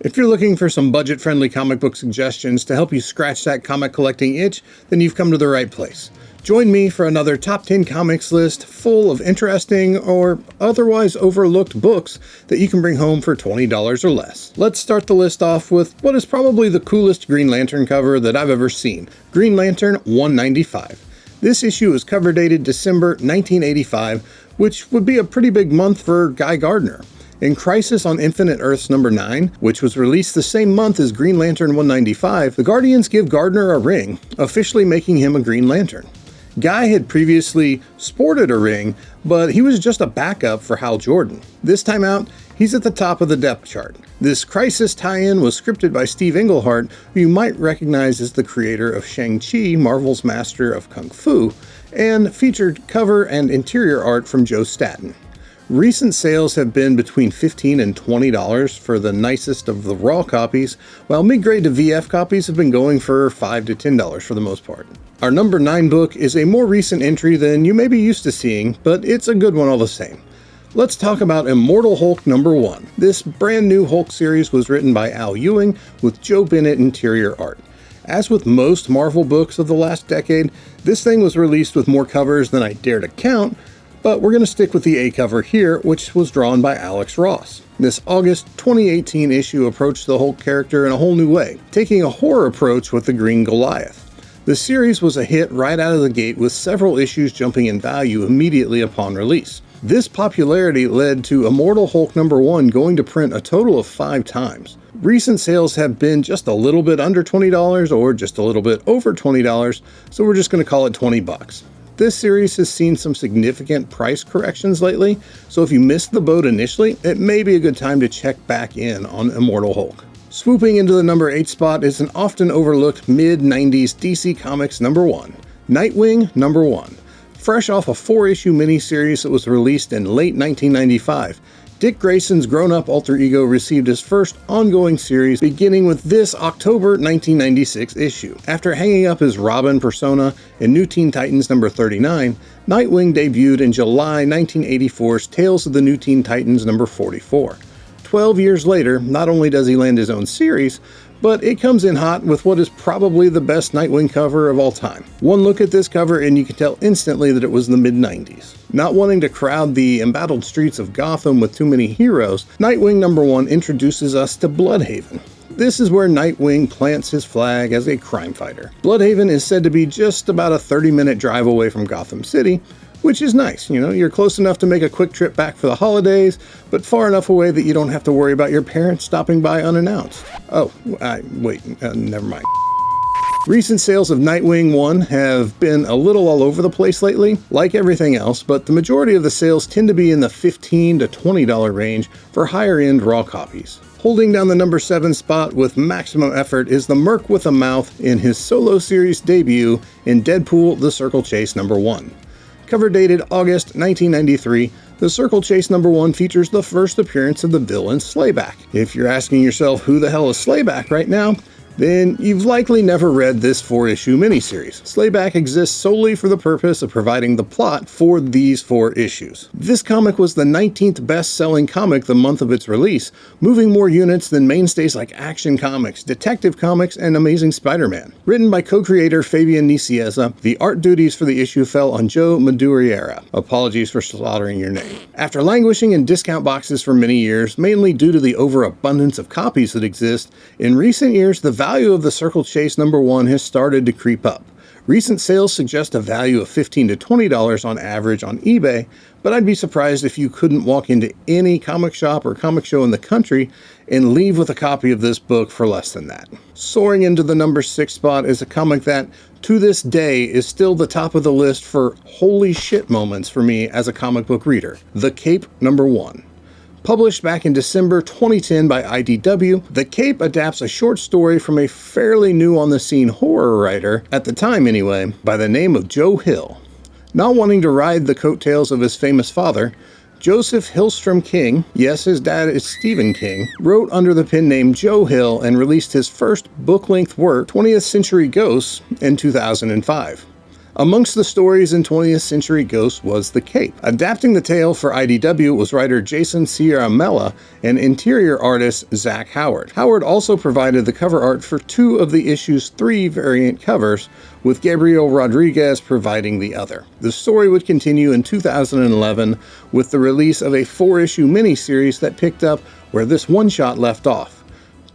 If you're looking for some budget-friendly comic book suggestions to help you scratch that comic collecting itch, then you've come to the right place. Join me for another top 10 comics list full of interesting or otherwise overlooked books that you can bring home for $20 or less. Let's start the list off with what is probably the coolest Green Lantern cover that I've ever seen, Green Lantern 195. This issue is cover dated December 1985, which would be a pretty big month for Guy Gardner. In Crisis on Infinite Earths number 9, which was released the same month as Green Lantern 195, the Guardians give Gardner a ring, officially making him a Green Lantern. Guy had previously sported a ring, but he was just a backup for Hal Jordan. This time out, he's at the top of the depth chart. This Crisis tie-in was scripted by Steve Englehart, who you might recognize as the creator of Shang-Chi, Marvel's Master of Kung Fu, and featured cover and interior art from Joe Staton. Recent sales have been between $15 and $20 for the nicest of the raw copies, while mid-grade to VF copies have been going for $5 to $10 for the most part. Our number 9 book is a more recent entry than you may be used to seeing, but it's a good one all the same. Let's talk about Immortal Hulk number 1. This brand new Hulk series was written by Al Ewing with Joe Bennett interior art. As with most Marvel books of the last decade, this thing was released with more covers than I dare to count, but we're going to stick with the A cover here, which was drawn by Alex Ross. This August 2018 issue approached the Hulk character in a whole new way, taking a horror approach with the Green Goliath. The series was a hit right out of the gate, with several issues jumping in value immediately upon release. This popularity led to Immortal Hulk number 1 going to print a total of 5 times. Recent sales have been just a little bit under $20 or just a little bit over $20, so we're just going to call it $20. This series has seen some significant price corrections lately, so if you missed the boat initially, it may be a good time to check back in on Immortal Hulk. Swooping into the number 8 spot is an often overlooked mid-90s DC Comics number 1, Nightwing number 1. Fresh off a 4-issue miniseries that was released in late 1995, Dick Grayson's grown-up alter ego received his first ongoing series beginning with this October 1996 issue. After hanging up his Robin persona in New Teen Titans number 39, Nightwing debuted in July 1984's Tales of the New Teen Titans number 44. 12 years later, not only does he land his own series, but it comes in hot with what is probably the best Nightwing cover of all time. One look at this cover and you can tell instantly that it was the mid-90s. Not wanting to crowd the embattled streets of Gotham with too many heroes, Nightwing number 1 introduces us to Bloodhaven. This is where Nightwing plants his flag as a crime fighter. Bloodhaven is said to be just about a 30-minute drive away from Gotham City, which is nice. You know, you're close enough to make a quick trip back for the holidays, but far enough away that you don't have to worry about your parents stopping by unannounced. Oh, never mind. Recent sales of Nightwing 1 have been a little all over the place lately, like everything else, but the majority of the sales tend to be in the $15 to $20 range for higher-end raw copies. Holding down the number 7 spot with maximum effort is the Merc with a Mouth in his solo series debut in Deadpool The Circle Chase number 1. Cover dated August 1993, The Circle Chase number 1 features the first appearance of the villain Slayback. If you're asking yourself who the hell is Slayback right now, then you've likely never read this 4-issue miniseries. Slayback exists solely for the purpose of providing the plot for these 4 issues. This comic was the 19th best-selling comic the month of its release, moving more units than mainstays like Action Comics, Detective Comics, and Amazing Spider-Man. Written by co-creator Fabian Nicieza, the art duties for the issue fell on Joe Madureira. Apologies for slaughtering your name. After languishing in discount boxes for many years, mainly due to the overabundance of copies that exist, in recent years the value of the Circle Chase number 1 has started to creep up. Recent sales suggest a value of $15 to $20 on average on eBay, but I'd be surprised if you couldn't walk into any comic shop or comic show in the country and leave with a copy of this book for less than that. Soaring into the number 6 spot is a comic that, to this day, is still the top of the list for holy shit moments for me as a comic book reader. The Cape number 1. Published back in December 2010 by IDW, The Cape adapts a short story from a fairly new-on-the-scene horror writer, at the time anyway, by the name of Joe Hill. Not wanting to ride the coattails of his famous father, Joseph Hillstrom King, yes, his dad is Stephen King, wrote under the pen name Joe Hill and released his first book-length work, 20th Century Ghosts, in 2005. Amongst the stories in 20th Century Ghosts was The Cape. Adapting the tale for IDW was writer Jason Ciaramella and interior artist Zach Howard. Howard also provided the cover art for 2 of the issue's 3 variant covers, with Gabriel Rodriguez providing the other. The story would continue in 2011 with the release of a 4-issue miniseries that picked up where this one-shot left off.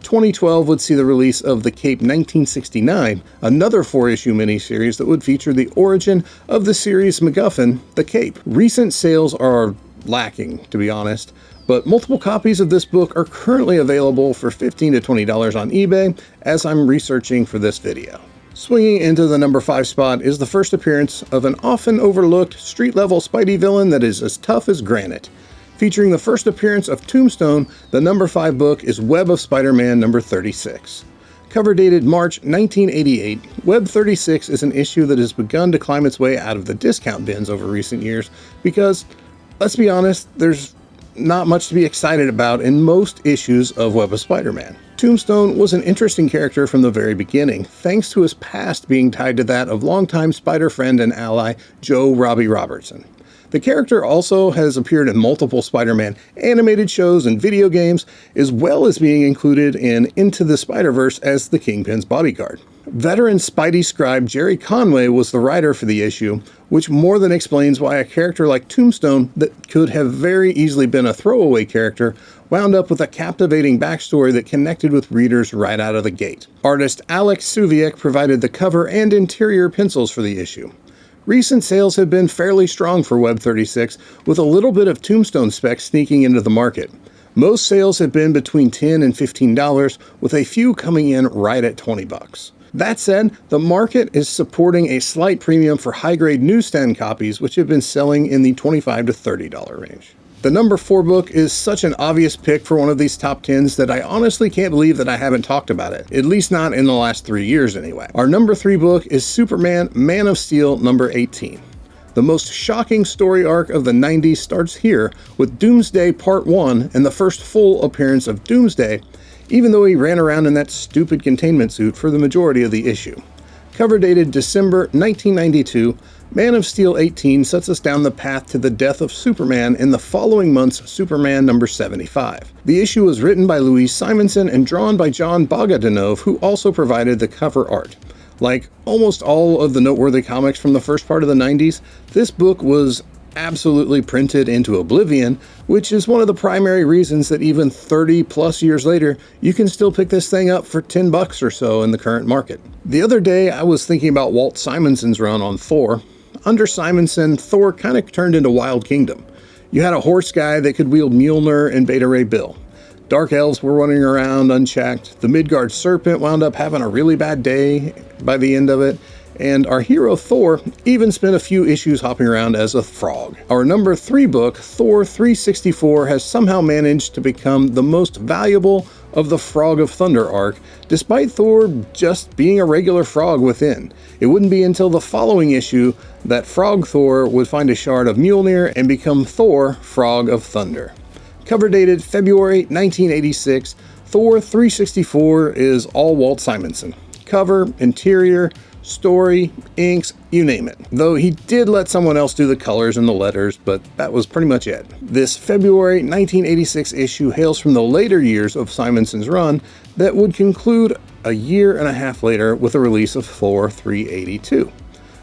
2012 would see the release of The Cape 1969, another 4-issue miniseries that would feature the origin of the series MacGuffin, The Cape. Recent sales are lacking, to be honest, but multiple copies of this book are currently available for $15 to $20 on eBay as I'm researching for this video. Swinging into the number 5 spot is the first appearance of an often overlooked street-level Spidey villain that is as tough as granite. Featuring the first appearance of Tombstone, the number 5 book is Web of Spider-Man number 36. Cover dated March 1988, Web 36 is an issue that has begun to climb its way out of the discount bins over recent years because, let's be honest, there's not much to be excited about in most issues of Web of Spider-Man. Tombstone was an interesting character from the very beginning, thanks to his past being tied to that of longtime Spider friend and ally Joe Robbie Robertson. The character also has appeared in multiple Spider-Man animated shows and video games, as well as being included in Into the Spider-Verse as the Kingpin's bodyguard. Veteran Spidey scribe Jerry Conway was the writer for the issue, which more than explains why a character like Tombstone, that could have very easily been a throwaway character, wound up with a captivating backstory that connected with readers right out of the gate. Artist Alex Suviek provided the cover and interior pencils for the issue. Recent sales have been fairly strong for Web 36, with a little bit of Tombstone specs sneaking into the market. Most sales have been between $10 and $15, with a few coming in right at $20. That said, the market is supporting a slight premium for high-grade newsstand copies, which have been selling in the $25 to $30 range. The number 4 book is such an obvious pick for one of these top 10s that I honestly can't believe that I haven't talked about it, at least not in the last 3 years anyway. Our number 3 book is Superman Man of Steel number 18. The most shocking story arc of the 90s starts here with Doomsday Part 1 and the first full appearance of Doomsday, even though he ran around in that stupid containment suit for the majority of the issue. Cover dated December 1992, Man of Steel 18 sets us down the path to the death of Superman in the following month's Superman number 75. The issue was written by Louise Simonson and drawn by John Bogdanove, who also provided the cover art. Like almost all of the noteworthy comics from the first part of the 90s, this book was absolutely printed into oblivion, which is one of the primary reasons that even 30 plus years later, you can still pick this thing up for $10 or so in the current market. The other day, I was thinking about Walt Simonson's run on Thor. Under Simonson, Thor kind of turned into Wild Kingdom. You had a horse guy that could wield Mjolnir and Beta Ray Bill. Dark elves were running around unchecked. The Midgard serpent wound up having a really bad day by the end of it. And our hero Thor even spent a few issues hopping around as a frog. Our number 3 book, Thor 364, has somehow managed to become the most valuable of the Frog of Thunder arc, despite Thor just being a regular frog within. It wouldn't be until the following issue that Frog Thor would find a shard of Mjolnir and become Thor, Frog of Thunder. Cover dated February 1986, Thor 364 is all Walt Simonson. Cover, interior, story, inks, you name it. Though he did let someone else do the colors and the letters, but that was pretty much it. This February 1986 issue hails from the later years of Simonson's run that would conclude a year and a half later with the release of Thor 382.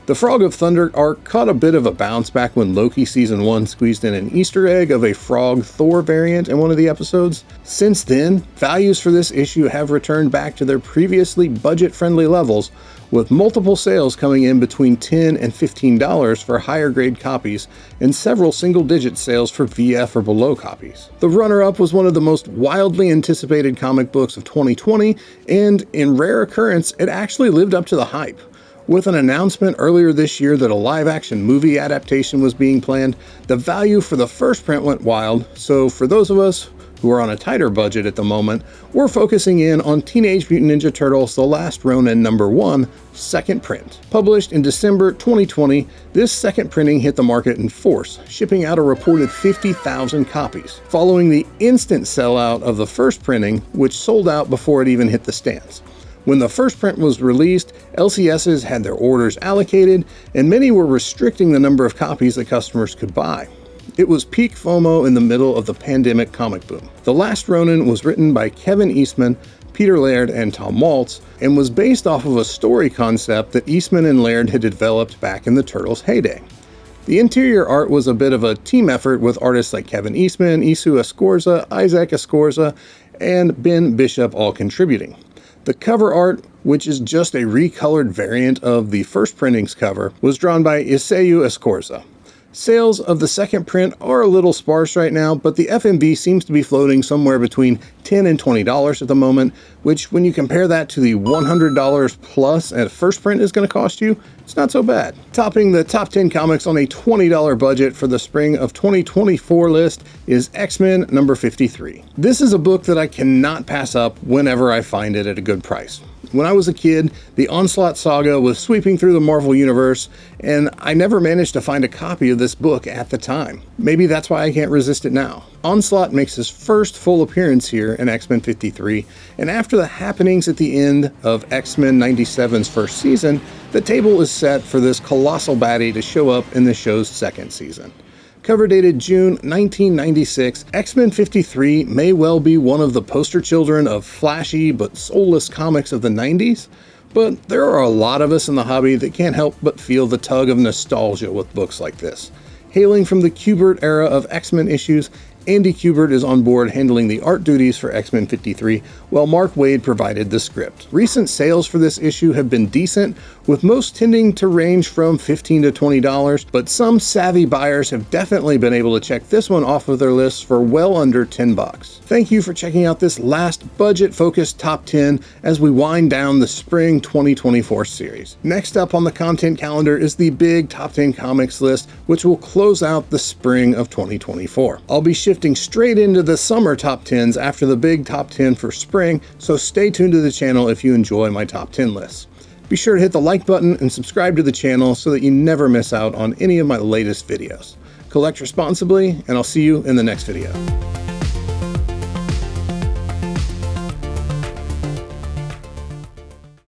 The Frog of Thunder arc caught a bit of a bounce back when Loki Season 1 squeezed in an Easter egg of a Frog Thor variant in one of the episodes. Since then, values for this issue have returned back to their previously budget-friendly levels, with multiple sales coming in between $10 and $15 for higher grade copies and several single-digit sales for VF or below copies. The runner-up was one of the most wildly anticipated comic books of 2020, and in rare occurrence, it actually lived up to the hype. With an announcement earlier this year that a live-action movie adaptation was being planned, the value for the first print went wild, so for those of us who are on a tighter budget at the moment, we're focusing in on Teenage Mutant Ninja Turtles The Last Ronin number 1, second print. Published in December 2020, this second printing hit the market in force, shipping out a reported 50,000 copies, following the instant sellout of the first printing, which sold out before it even hit the stands. When the first print was released, LCSs had their orders allocated, and many were restricting the number of copies that customers could buy. It was peak FOMO in the middle of the pandemic comic boom. The Last Ronin was written by Kevin Eastman, Peter Laird, and Tom Waltz, and was based off of a story concept that Eastman and Laird had developed back in the Turtles' heyday. The interior art was a bit of a team effort with artists like Kevin Eastman, Isu Escorza, Isaac Escorza, and Ben Bishop all contributing. The cover art, which is just a recolored variant of the first printing's cover, was drawn by Iseu Escorza. Sales of the second print are a little sparse right now, but the FMV seems to be floating somewhere between $10 and $20 at the moment, which when you compare that to the $100 plus a first print is going to cost you, it's not so bad. Topping the top 10 comics on a $20 budget for the spring of 2024 list is X-Men number 53. This is a book that I cannot pass up whenever I find it at a good price. When I was a kid, the Onslaught saga was sweeping through the Marvel Universe, and I never managed to find a copy of this book at the time. Maybe that's why I can't resist it now. Onslaught makes his first full appearance here in X-Men 53, and after the happenings at the end of X-Men 97's first season, the table is set for this colossal baddie to show up in the show's second season. Cover dated June 1996, X-Men 53 may well be one of the poster children of flashy but soulless comics of the 90s, but there are a lot of us in the hobby that can't help but feel the tug of nostalgia with books like this. Hailing from the Kubert era of X-Men issues, Andy Kubert is on board handling the art duties for X-Men 53, while Mark Waid provided the script. Recent sales for this issue have been decent, with most tending to range from $15 to $20, but some savvy buyers have definitely been able to check this one off of their lists for well under $10. Thank you for checking out this last budget-focused top 10 as we wind down the spring 2024 series. Next up on the content calendar is the big top 10 comics list, which will close out the spring of 2024. I'll be shifting straight into the summer top 10s after the big top 10 for spring, so stay tuned to the channel if you enjoy my top 10 lists. Be sure to hit the like button and subscribe to the channel so that you never miss out on any of my latest videos. Collect responsibly, and I'll see you in the next video.